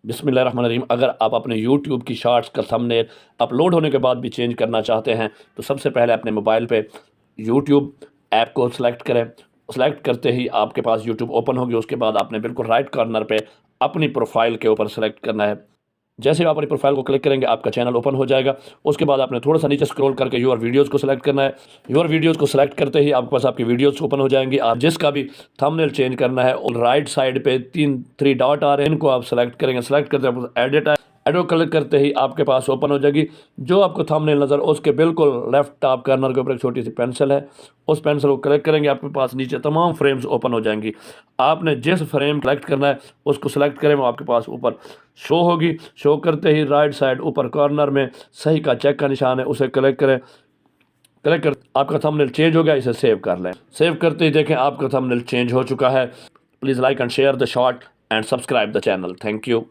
बिस्मिल्लाहिर्रहमानिर्रहीम। अगर आप अपने यूट्यूब की शॉर्ट्स का थंबनेल अपलोड होने के बाद भी चेंज करना चाहते हैं तो सबसे पहले अपने मोबाइल पे यूट्यूब ऐप को सिलेक्ट करें। सेलेक्ट करते ही आपके पास यूट्यूब ओपन होगी। उसके बाद आपने बिल्कुल राइट कॉर्नर पे अपनी प्रोफाइल के ऊपर सेलेक्ट करना है। जैसे ही आप अपनी प्रोफाइल को क्लिक करेंगे आपका चैनल ओपन हो जाएगा। उसके बाद आपने थोड़ा सा नीचे स्क्रॉल करके योर वीडियोज़ को सिलेक्ट करना है। योर वीडियोज़ को सिलेक्ट करते ही आपके पास आपकी वीडियोज़ ओपन हो जाएंगी। आप जिसका भी थंबनेल चेंज करना है और राइट साइड पे थ्री डॉट आ रहे हैं, इनको आप सेलेक्ट करेंगे। सेलेक्ट करते हैं एडिट है, एडिट क्लिक करते ही आपके पास ओपन हो जाएगी। जो आपको थंबनेल नज़र उसके बिल्कुल लेफ्ट टॉप कॉर्नर के ऊपर एक छोटी सी पेंसिल है, उस पेंसिल को क्लिक करेंगे। आपके पास नीचे तमाम फ्रेम्स ओपन हो जाएंगी। आपने जिस फ्रेम सेलेक्ट करना है उसको सेलेक्ट करें, वो आपके पास ऊपर शो होगी। शो करते ही राइट साइड ऊपर कॉर्नर में सही का चेक का निशान है, उसे क्लिक करें। क्लिक कर आपका थंबनेल चेंज हो गया। इसे सेव कर लें। सेव करते ही देखें आपका थंबनेल चेंज हो चुका है। Please like and share the short and subscribe the channel. Thank you.